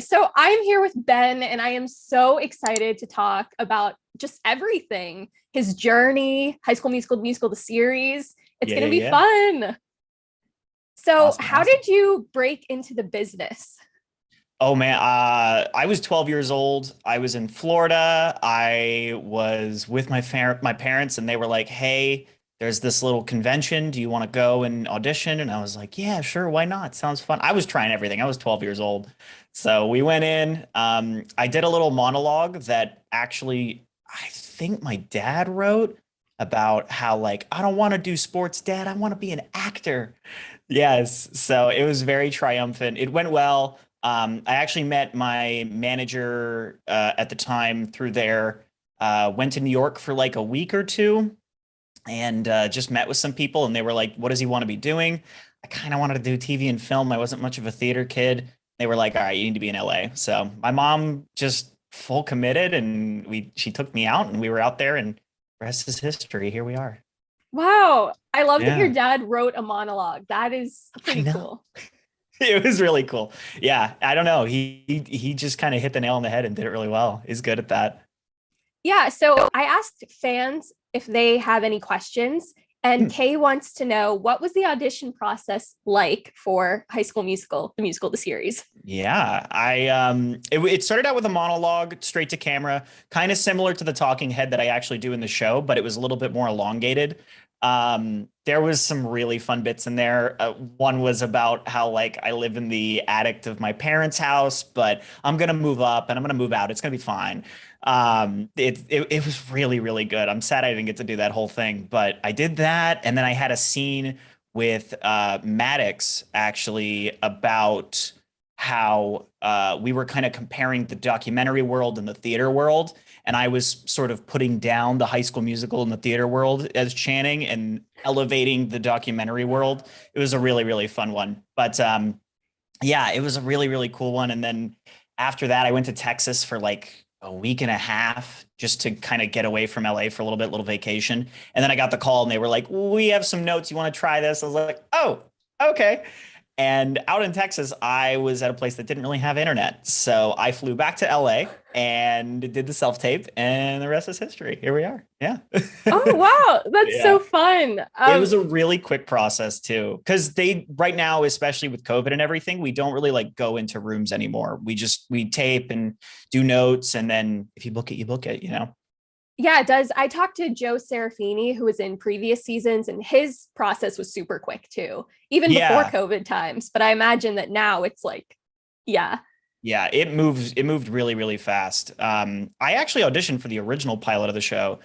So I'm here with Ben, and I am so excited to talk about just everything, his journey, High School Musical, the musical, the series. It's Yeah, going to yeah, be yeah. fun. So, Awesome, how awesome. did you break into the business? Oh man, I was 12 years old. I was in Florida. I was with my parents, and they were like, "Hey, there's this little convention. Do you want to go and audition?" And I was like, "Yeah, sure. Why not? Sounds fun." I was trying everything. I was 12 years old, so we went in. I did a little monologue that actually I think my dad wrote about how like I don't want to do sports, Dad. I want to be an actor. Yes. So it was very triumphant. It went well. I actually met my manager at the time through there. Went to New York for like a week or two and just met with some people, and they were like, "What does he want to be doing?" I kind of wanted to do TV and film. I wasn't much of a theater kid. They were like, "All right, you need to be in LA." So my mom just full committed, and we she took me out, and we were out there, and the rest is history. Here we are. Wow, I love that your Yeah, dad wrote a monologue. That is I pretty know. cool. It was really cool. Yeah, I don't know. He just kind of hit the nail on the head and did it really well. He's good at that. Yeah, so I asked fans if they have any questions, and Hmm. Kay wants to know what was the audition process like for High School Musical, the series? Yeah, it started out with a monologue straight to camera, kind of similar to the talking head that I actually do in the show, but it was a little bit more elongated. There was some really fun bits in there. One was about how like I live in the attic of my parents' house, but I'm gonna move up and I'm gonna move out. It's gonna be fine. It was really really good. I'm sad I didn't get to do that whole thing, but I did that, and then I had a scene with Maddox actually about how we were kind of comparing the documentary world and the theater world. And I was sort of putting down the High School Musical and the theater world as Channing and elevating the documentary world. It was a really, really fun one. But yeah, it was a really, really cool one. And then after that, I went to Texas for like a week and a half just to kind of get away from LA for a little bit, little vacation. And then I got the call and they were like, "We have some notes. You want to try this?" I was like, "Oh, okay." And out in Texas, I was at a place that didn't really have internet. So I flew back to LA and did the self tape, and the rest is history. Here we are. Yeah. Oh wow, that's so Yeah. fun. It was a really quick process too. Because they, right now, especially with COVID and everything, we don't really like go into rooms anymore. We tape and do notes. And then if you book it, you book it, you know? Yeah, it does. I talked to Joe Serafini, who was in previous seasons, and his process was super quick too, even before Yeah. COVID times. But I imagine that now it's like, yeah. Yeah, it moved really, really fast. I actually auditioned for the original pilot of the show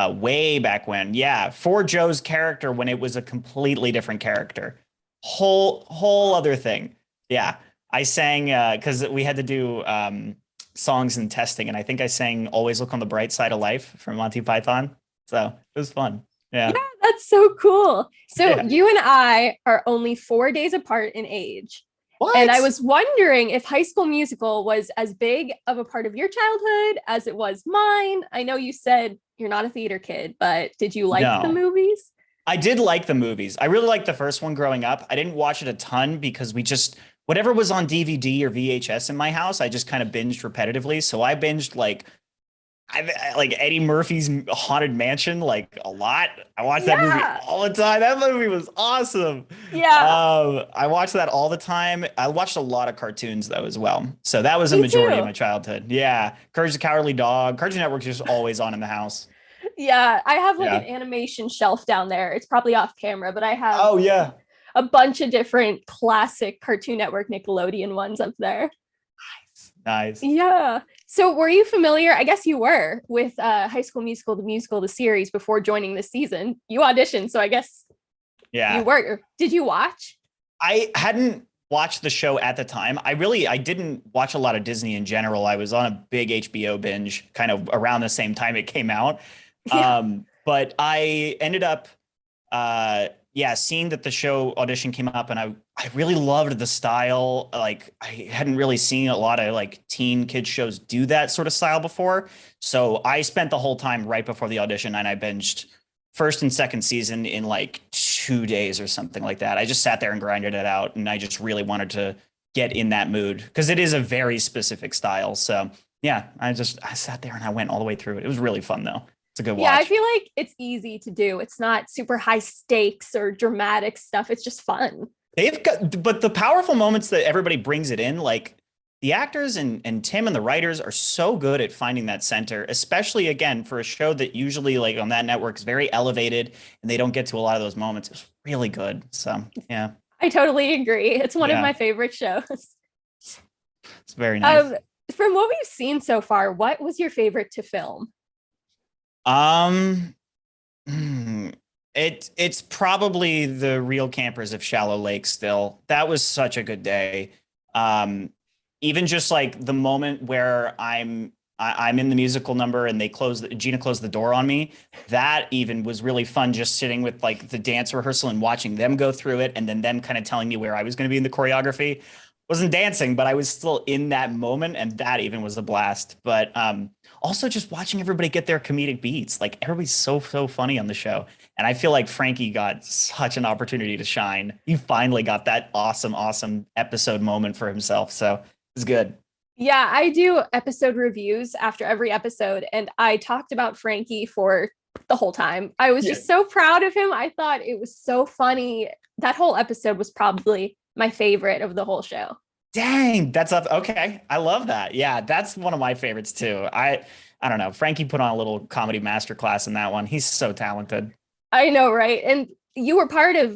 way back when. Yeah, for Joe's character when it was a completely different character. Whole other thing. Yeah. I sang because we had to do songs and testing, and I think I sang Always Look on the Bright Side of Life from Monty Python. So it was fun. Yeah, Yeah. that's so cool. So Yeah. you and I are only 4 days apart in age. And I What? was wondering if High School Musical was as big of a part of your childhood as it was mine. I know you said you're not a theater kid, but did you like the No. movies? I did like the movies. I really liked the first one growing up. I didn't watch it a ton because we just whatever was on DVD or VHS in my house, I just kind of binged repetitively. So I binged like like Eddie Murphy's Haunted Mansion like a lot. I watched that movie Yeah. all the time. That movie was awesome. Yeah. I watched that all the time. I watched a lot of cartoons though as well. So that was a Me majority of too. my childhood. Yeah, Courage the Cowardly Dog. Cartoon Network's just always on in the house. Yeah. I have like an Yeah. animation shelf down there. It's probably off camera, but I have Oh yeah. a bunch of different classic Cartoon Network Nickelodeon ones up there. Nice. Yeah. So were you familiar? I guess you were with High School Musical, the musical, the series before joining this season. You auditioned, so I guess you Yeah. were. Did you watch? I hadn't watched the show at the time. I didn't watch a lot of Disney in general. I was on a big HBO binge kind of around the same time it came out. Yeah. But I ended up yeah, seeing that the show audition came up, and I really loved the style. Like I hadn't really seen a lot of like teen kid shows do that sort of style before. So I spent the whole time right before the audition, and I binged first and second season in like 2 days or something like that. I just sat there and grinded it out, and I just really wanted to get in that mood because it is a very specific style. So yeah, I sat there and I went all the way through it. It was really fun though. It's a good Yeah, I watch. feel like it's easy to do. It's not super high stakes or dramatic stuff. It's just fun. They've got, but the powerful moments that everybody brings it in, like the actors and Tim and the writers are so good at finding that center, especially again for a show that usually like on that network is very elevated and they don't get to a lot of those moments. It's really good. So yeah, I totally agree. It's one of yeah, my favorite shows. it's very nice. Um, from what we've seen so far, what was your favorite to film? Um, hmm, it's probably the Real Campers of Shallow Lake still. That was such a good day. Um, Even just like the moment where I'm in the musical number and Gina closed the door on me. That even was really fun just sitting with like the dance rehearsal and watching them go through it and then them kind of telling me where I was going to be in the choreography. Wasn't dancing, but I was still in that moment and that even was a blast. But also just watching everybody get their comedic beats. Like everybody's so funny on the show. And I feel like Frankie got such an opportunity to shine. He finally got that awesome episode moment for himself. So it's good. Yeah, I do episode reviews after every episode, and I talked about Frankie for the whole time. I was Yeah. just so proud of him. I thought it was so funny. That whole episode was probably my favorite of the whole show. Dang, that's up. Okay. I love that. Yeah, that's one of my favorites too. I don't know. Frankie put on a little comedy masterclass in that one. He's so talented. I know, right? And you were part of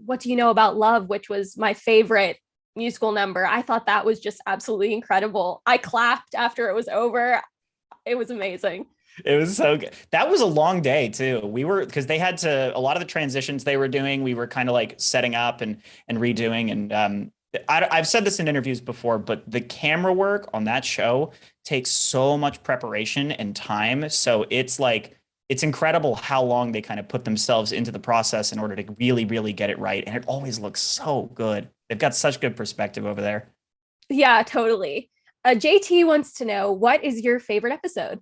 What Do You Know About Love, which was my favorite musical number. I thought that was just absolutely incredible. I clapped after it was over. It was amazing. It was so good. That was a long day too. We were because they had to a lot of the transitions they were doing, we were kind of like setting up and redoing. And I've said this in interviews before, but the camera work on that show takes so much preparation and time. So it's like it's incredible how long they kind of put themselves into the process in order to really get it right. And it always looks so good. They've got such good perspective over there. Yeah, totally. JT wants to know, what is your favorite episode?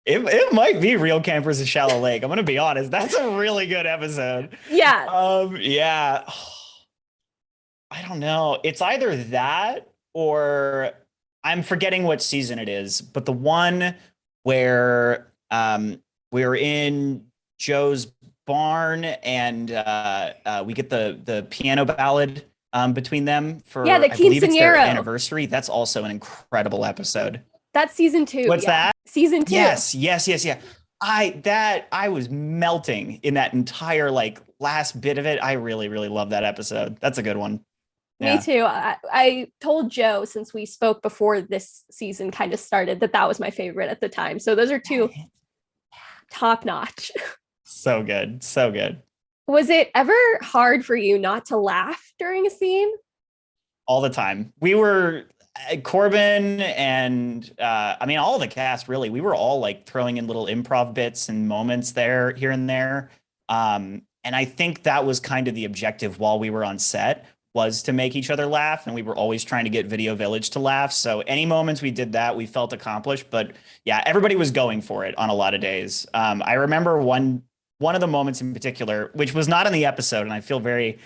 It might be Real Campers of Shallow Lake. I'm gonna be honest. That's a really good episode. Yeah. Yeah. I don't know. It's either that or I'm forgetting what season it is, but the one where we're in Joe's barn and we get the piano ballad between them Yeah, for the I believe it's their quinceanero. anniversary. That's also an incredible episode. That's season two. What's Yeah. that? Season two. Yes. Yeah. I was melting in that entire like last bit of it. I really love that episode. That's a good one. Me Yeah. too. I told Joe, since we spoke before this season kind of started, that was my favorite at the time. So those are two top notch. So good. So good. Was it ever hard for you not to laugh during a scene? All the time. We were Corbin and I mean all the cast really. We were all like throwing in little improv bits and moments there here and there. And I think that was kind of the objective while we were on set was to make each other laugh, and we were always trying to get Video Village to laugh. So any moments we did that, we felt accomplished. But yeah, everybody was going for it on a lot of days. I remember one of the moments in particular, which was not in the episode, and I feel very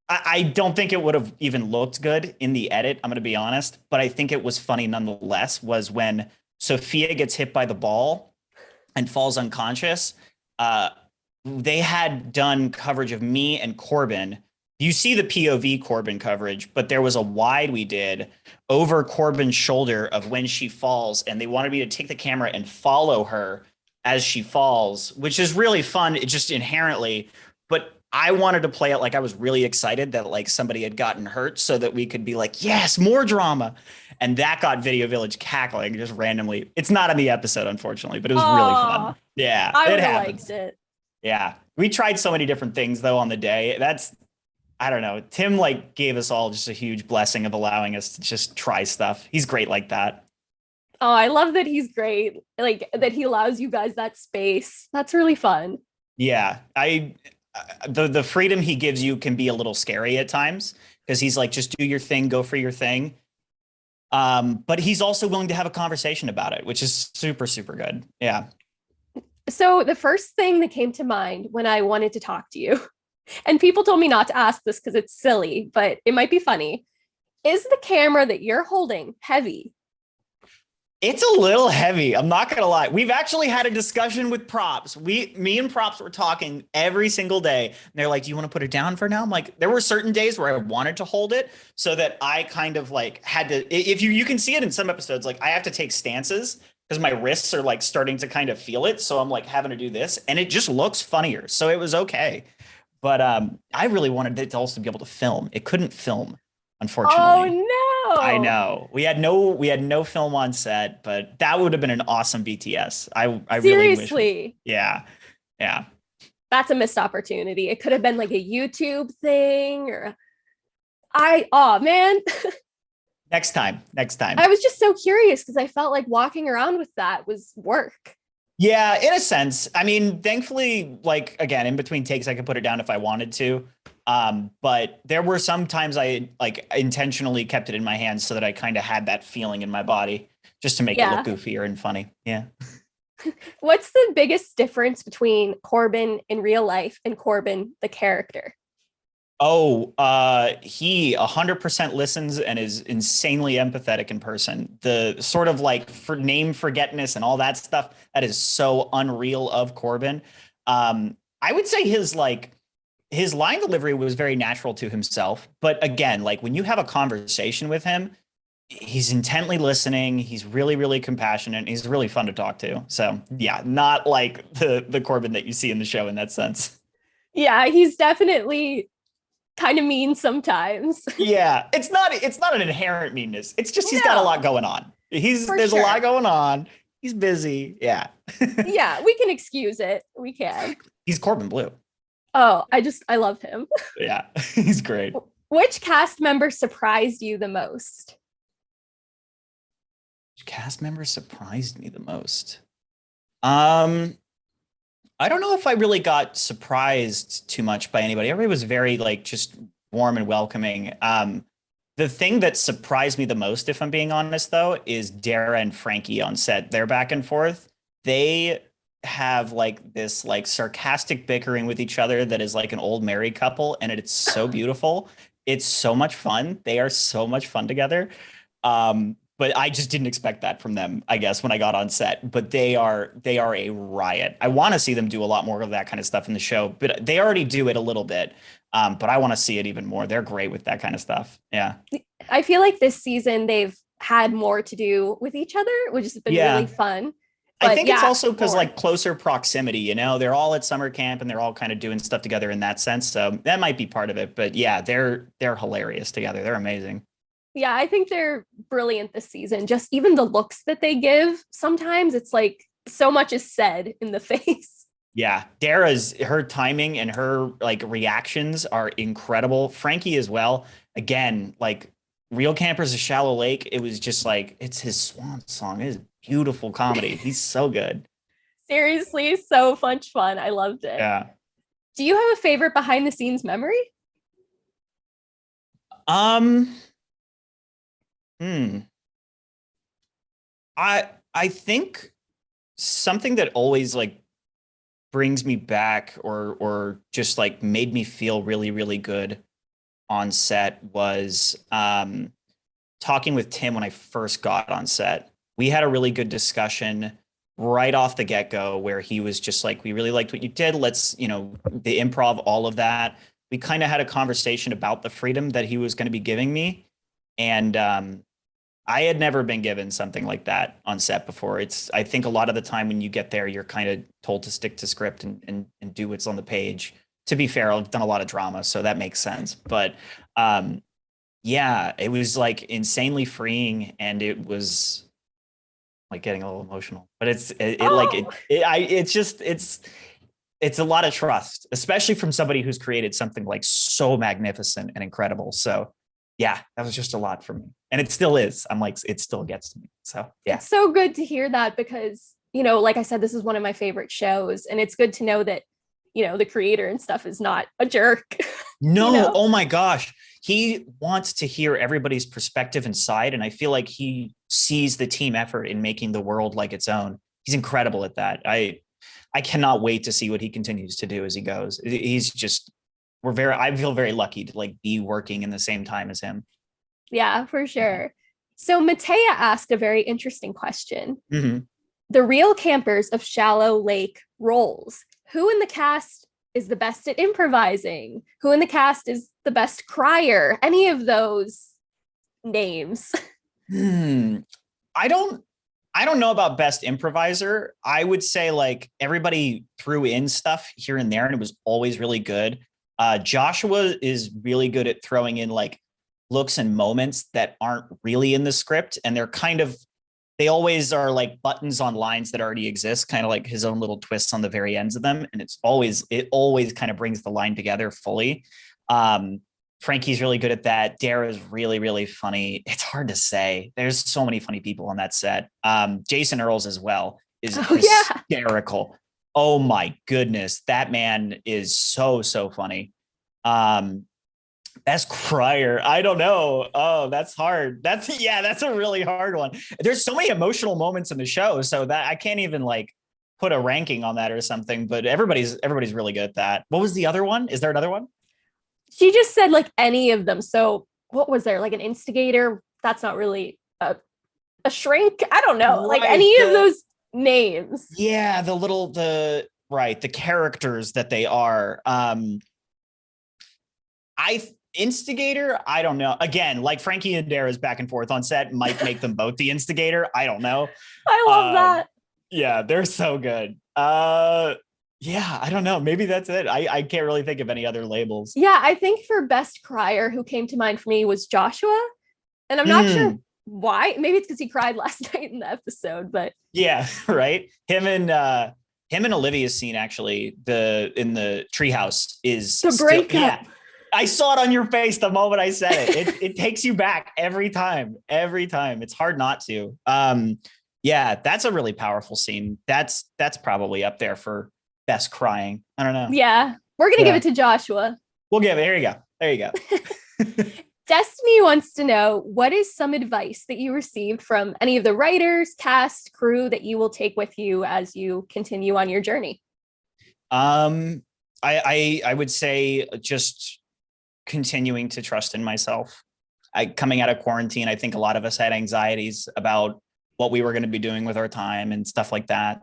I don't think it would have even looked good in the edit. I'm going to be honest, but I think it was funny nonetheless. Was when Sophia gets hit by the ball and falls unconscious. They had done coverage of me and Corbin. You see the POV Corbin coverage, but there was a wide we did over Corbin's shoulder of when she falls, and they wanted me to take the camera and follow her as she falls, which is really fun. It just inherently, but I wanted to play it like I was really excited that like somebody had gotten hurt so that we could be like, yes, more drama. And that got Video Village cackling just randomly. It's not in the episode, unfortunately, but it was really fun. Yeah, I it would have happens. liked it. Yeah. We tried so many different things though on the day. I don't know. Tim like gave us all just a huge blessing of allowing us to just try stuff. He's great like that. Oh, I love that he's great. Like that he allows you guys that space. That's really fun. Yeah. The freedom he gives you can be a little scary at times because he's like, just do your thing, go for your thing. But he's also willing to have a conversation about it, which is super good. Yeah. So the first thing that came to mind when I wanted to talk to you And people told me not to ask this because it's silly, but it might be funny. Is the camera that you're holding heavy? It's a little heavy. I'm not gonna lie. We've actually had a discussion with props. Me and props were talking every single day. And they're like, "Do you want to put it down for now?" I'm like, there were certain days where I wanted to hold it so that I kind of like had to. If you can see it in some episodes, like I have to take stances because my wrists are like starting to kind of feel it. So I'm like having to do this, and it just looks funnier. So it was okay. But I really wanted it to also be able to film. It couldn't film, unfortunately. I Oh no. know. We had no film on set, but that would have been an awesome BTS. I really wish. Seriously. Yeah. Yeah. That's a missed opportunity. It could have been like a YouTube thing or oh man. Next time. I was just so curious because I felt like walking around with that was work. Yeah, in a sense. I mean, thankfully, like again, in between takes, I could put it down if I wanted to. But there were some times I like intentionally kept it in my hands so that I kind of had that feeling in my body just to make it look Yeah. goofier and funny. Yeah. What's the biggest difference between Corbin in real life and Corbin the character? Oh, he 100% listens and is insanely empathetic in person. The sort of like for name forgetness and all that stuff that is so unreal of Corbin. I would say his line delivery was very natural to himself, but again, like when you have a conversation with him, he's intently listening. He's really, really compassionate. He's really fun to talk to. So yeah, not like the Corbin that you see in the show in that sense. Yeah, he's definitely kind of mean sometimes. Yeah, it's not an inherent meanness. It's just he's got a lot No, going on. for There's a lot sure. going on. He's busy. Yeah. Yeah, we can excuse it. We can. He's Corbin Blue. Oh, I love him. Yeah, he's great. Which cast member surprised you the most? Which cast member surprised me the most? Um, I don't know if I really got surprised too much by anybody. Everybody was very like just warm and welcoming. The thing that surprised me the most, if I'm being honest, though, is Dara and Frankie on set. They're back and forth. They have like this like sarcastic bickering with each other that is like an old married couple, and it's so beautiful. It's so much fun. They are so much fun together. But I just didn't expect that from them, I guess, when I got on set. But they are a riot. I want to see them do a lot more of that kind of stuff in the show, but they already do it a little bit. But I want to see it even more. They're great with that kind of stuff. Yeah. I feel like this season they've had more to do with each other, which has been really Yeah. fun. I But think it's yeah, also because more. like closer proximity, they're all at summer camp and they're all kind of doing stuff together in that sense. So that might be part of it. But yeah, they're hilarious together. They're amazing. Yeah, I think they're brilliant this season. Just even the looks that they give, sometimes it's like so much is said in the face. Yeah, Dara's her timing and her like reactions are incredible. Frankie as well. Again, like Real Campers a Shallow Lake, it was just like it's his swan song. It is beautiful comedy. He's so good. Seriously, so much fun. I loved it. Yeah. Do you have a favorite behind the scenes memory? Um, hmm. I think something that always like brings me back or just like made me feel really, really good on set was talking with Tim when I first got on set. We had a really good discussion right off the get-go where he was just like, we really liked what you did. Let's, the improv, all of that. We kind of had a conversation about the freedom that he was going to be giving me. And I had never been given something like that on set before. I think a lot of the time when you get there, you're kind of told to stick to script and do what's on the page. To be fair, I've done a lot of drama, so that makes sense. But yeah, it was like insanely freeing, and it was like getting a little emotional. But Oh, it's a lot of trust, especially from somebody who's created something like so magnificent and incredible. So yeah, that was just a lot for me. And it still is. I'm like, it still gets to me. So yeah. it's so good to hear that because, like I said, this is one of my favorite shows. And it's good to know that, the creator and stuff is not a jerk. No, oh my gosh. He wants to hear everybody's perspective and side. And I feel like he sees the team effort in making the world like its own. He's incredible at that. I cannot wait to see what he continues to do as he goes. I feel very lucky to like be working in the same time as him. Yeah, for sure. So Matea asked a very interesting question. Mm-hmm. The real campers of Shallow Lake rolls. Who in the cast is the best at improvising? Who in the cast is the best crier? Any of those names? I don't know about best improviser. I would say like everybody threw in stuff here and there, and it was always really good. Joshua is really good at throwing in like looks and moments that aren't really in the script, and they always are like buttons on lines that already exist, kind of like his own little twists on the very ends of them, and it always kind of brings the line together fully. Frankie's really good at that. Dara's really, really funny. It's hard to say. There's so many funny people on that set. Jason Earls as well is hysterical. Oh my goodness. That man is so funny. Best crier. I don't know. Oh, that's hard. That's a really hard one. There's so many emotional moments in the show, so that I can't even like put a ranking on that or something, but everybody's really good at that. What was the other one? Is there another one? She just said like any of them. So what was there? Like an instigator? That's not really a shrink. I don't know. Like any of those names. Yeah, the characters that they are. Instigator, I don't know. Again, like Frankie and Dara's back and forth on set might make them both the instigator. I don't know. I love that. Yeah, they're so good. Yeah, I don't know. Maybe that's it. I can't really think of any other labels. Yeah, I think for best crier, who came to mind for me was Joshua. And I'm not sure why. Maybe it's because he cried last night in the episode, but yeah, right. Him and Olivia's scene actually, in the treehouse is the breakup. Yeah. I saw it on your face the moment I said it. It takes you back every time. It's hard not to. Yeah, that's a really powerful scene. That's probably up there for best crying. I don't know. Yeah, we're gonna give it to Joshua. We'll give it. There you go. Destiny wants to know, what is some advice that you received from any of the writers, cast, crew that you will take with you as you continue on your journey? I would say just continuing to trust in myself. Coming out of quarantine, I think a lot of us had anxieties about what we were going to be doing with our time and stuff like that.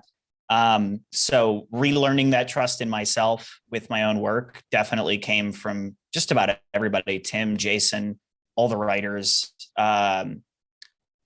So relearning that trust in myself with my own work definitely came from just about everybody, Tim, Jason, all the writers. I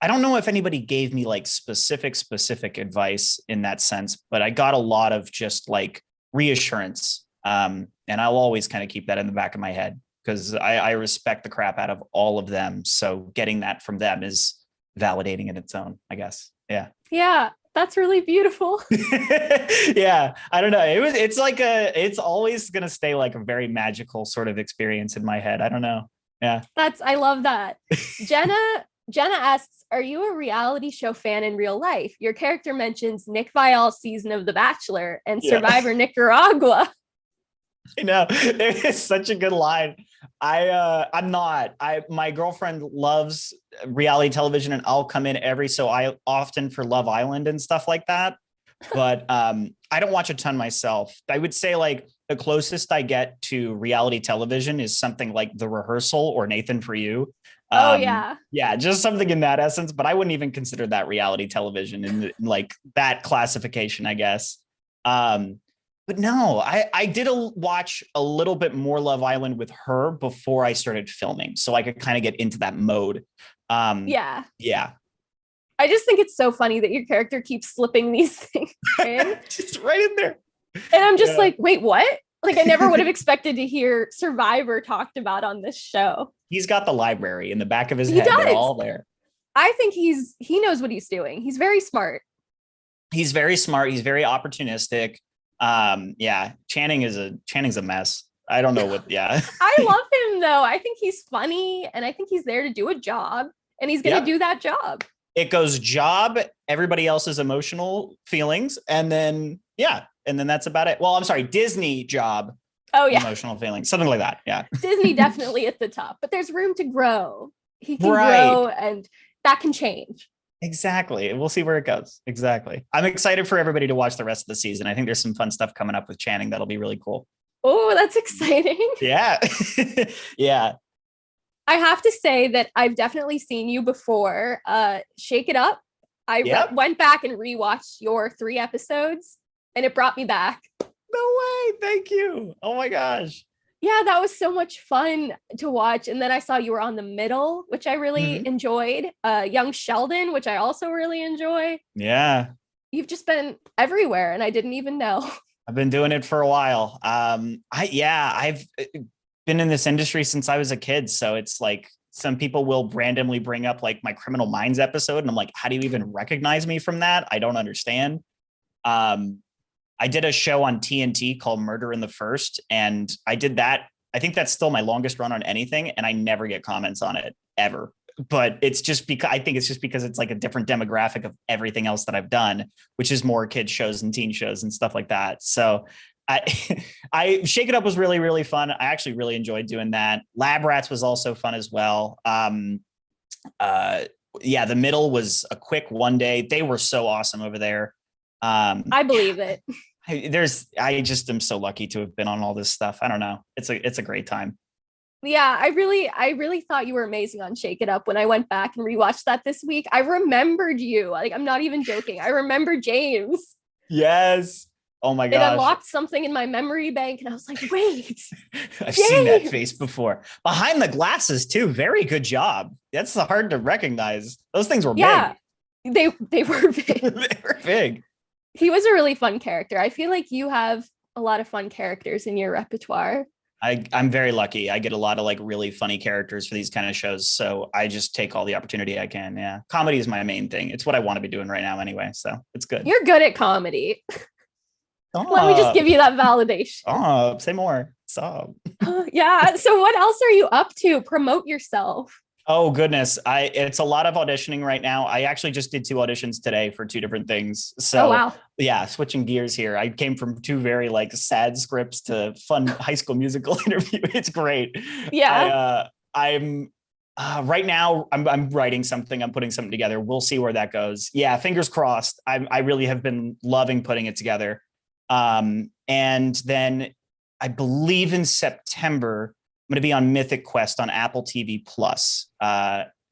don't know if anybody gave me like specific advice in that sense, but I got a lot of just like reassurance. And I'll always kind of keep that in the back of my head because I respect the crap out of all of them. So getting that from them is validating in its own, I guess. Yeah. Yeah. That's really beautiful. Yeah. I don't know. It's always going to stay like a very magical sort of experience in my head. I don't know. Yeah. I love that. Jenna asks, are you a reality show fan in real life? Your character mentions Nick Viall's season of The Bachelor and Survivor Nicaragua. I know. It is such a good line. I'm not. My girlfriend loves reality television, and I'll come in every so often for Love Island and stuff like that. But I don't watch a ton myself. I would say like the closest I get to reality television is something like The Rehearsal or Nathan For You. Yeah, just something in that essence. But I wouldn't even consider that reality television in like that classification, I guess. But no, I did watch a little bit more Love Island with her before I started filming, so I could kind of get into that mode. Yeah. I just think it's so funny that your character keeps slipping these things in. Just right in there. And I'm just like, wait, what? Like, I never would have expected to hear Survivor talked about on this show. He's got the library in the back of his head. They're all there. I think he knows what he's doing. He's very smart. He's very smart. He's very opportunistic. Channing's a mess. I don't know what. I love him though. I think he's funny, and I think he's there to do a job, and he's gonna do that job. It goes job, everybody else's emotional feelings, and then that's about it. Well, I'm sorry, Disney job. Oh yeah, emotional feelings, something like that. Yeah, Disney definitely at the top, but there's room to grow. He can grow, and that can change. Exactly. We'll see where it goes. Exactly. I'm excited for everybody to watch the rest of the season. I think there's some fun stuff coming up with Channing that'll be really cool. Oh, that's exciting. Yeah. Yeah. I have to say that I've definitely seen you before. Shake It Up. Yep. Went back and rewatched your 3 episodes, and it brought me back. No way. Thank you. Oh my gosh. Yeah, that was so much fun to watch. And then I saw you were on The Middle, which I really Mhm. enjoyed. Young Sheldon, which I also really enjoy. Yeah. You've just been everywhere, and I didn't even know. I've been doing it for a while. I've been in this industry since I was a kid. So it's like some people will randomly bring up like my Criminal Minds episode. And I'm like, how do you even recognize me from that? I don't understand. Um, I did a show on TNT called Murder in the First, and I did that. I think that's still my longest run on anything, and I never get comments on it ever. But it's just because I think it's just because it's like a different demographic of everything else that I've done, which is more kid shows and teen shows and stuff like that. So I I Shake It Up was really, really fun. I actually really enjoyed doing that. Lab Rats was also fun as well. Uh yeah, The Middle was a quick one day. They were so awesome over there. I believe it. I just am so lucky to have been on all this stuff. I don't know. It's a great time. Yeah, I really thought you were amazing on Shake It Up when I went back and rewatched that this week. I remembered you. Like, I'm not even joking. I remember James. Yes. Oh my It gosh. unlocked something in my memory bank, and I was like, wait, I've seen that face James. before. Behind the glasses too. Very good job. That's hard to recognize. Those things were Yeah, big. they were big. They were big. He was a really fun character. I feel like you have a lot of fun characters in your repertoire. I'm very lucky. I get a lot of like really funny characters for these kind of shows. So I just take all the opportunity I can. Yeah. Comedy is my main thing. It's what I want to be doing right now anyway. So it's good. You're good at comedy. Let me just Stop. give you that validation. Stop. Say more. Stop. Yeah. So what else are you up to? Promote yourself. Oh goodness. It's a lot of auditioning right now. I actually just did 2 auditions today for 2 different things. Oh, So wow. yeah, switching gears here. I came from 2 very like sad scripts to fun High School Musical interview. It's great. Yeah. I'm right now I'm writing something. I'm putting something together. We'll see where that goes. Yeah, fingers crossed. I really have been loving putting it together. And then I believe in September I'm going to be on Mythic Quest on Apple TV Plus.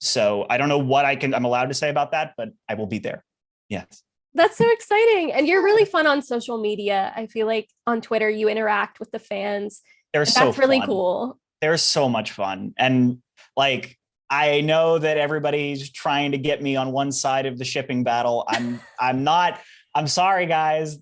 So I don't know what I'm allowed to say about that, but I will be there. Yes. That's so exciting. And you're really fun on social media. I feel like on Twitter, you interact with the fans. They're And so that's really fun. cool. They're so much fun. And like, I know that everybody's trying to get me on one side of the shipping battle. I'm not. I'm sorry, guys.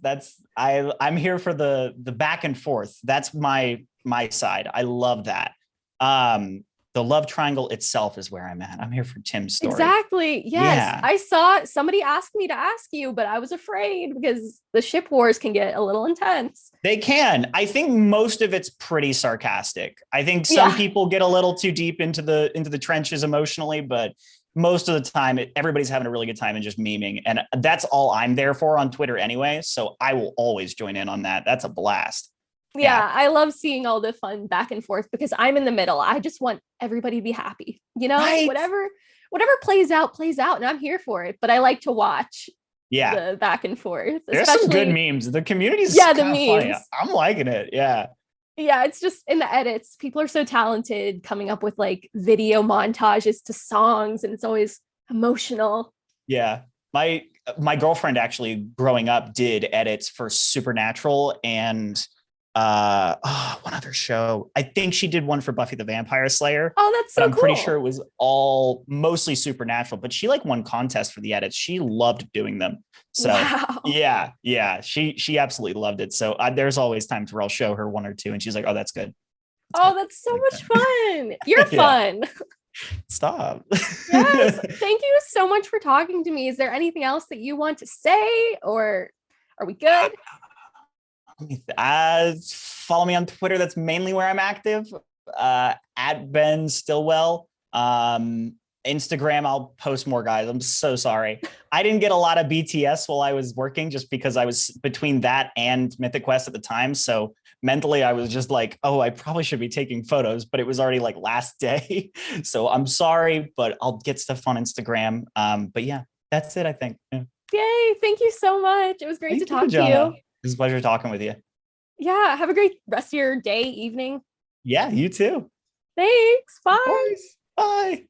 I'm here for the back and forth. That's my side. I love that. The love triangle itself is where I'm at. I'm here for Tim's story. Exactly. Yes. Yeah. I saw somebody asked me to ask you, but I was afraid because the ship wars can get a little intense. They can. I think most of it's pretty sarcastic. I think some people get a little too deep into the trenches emotionally, but most of the time everybody's having a really good time and just memeing. And that's all I'm there for on Twitter anyway. So I will always join in on that. That's a blast. Yeah, I love seeing all the fun back and forth because I'm in the middle. I just want everybody to be happy. Right. Whatever plays out, and I'm here for it. But I like to watch the back and forth. There's some good memes. The community's the memes. Funny. I'm liking it. Yeah. Yeah, it's just in the edits. People are so talented coming up with like video montages to songs, and it's always emotional. Yeah. My girlfriend actually growing up did edits for Supernatural and one other show. I think she did one for Buffy the Vampire Slayer. Oh, that's so cool. I'm pretty sure it was all mostly Supernatural, but she like won contests for the edits. She loved doing them. So yeah, she absolutely loved it. So there's always times where I'll show her one or two and she's like, oh, that's good. That's so much fun. You're fun. Stop. Yes. Thank you so much for talking to me. Is there anything else that you want to say, or are we good? Follow me on Twitter. That's mainly where I'm active. At Ben Stillwell. Instagram, I'll post more, guys. I'm so sorry. I didn't get a lot of BTS while I was working just because I was between that and Mythic Quest at the time. So mentally I was just like, oh, I probably should be taking photos, but it was already like last day. So I'm sorry, but I'll get stuff on Instagram. But yeah, that's it, I think. Yeah. Yay. Thank you so much. It was great to talk to you. It was a pleasure talking with you. Yeah. Have a great rest of your day, evening. Yeah, you too. Thanks. Of Bye. course. Bye.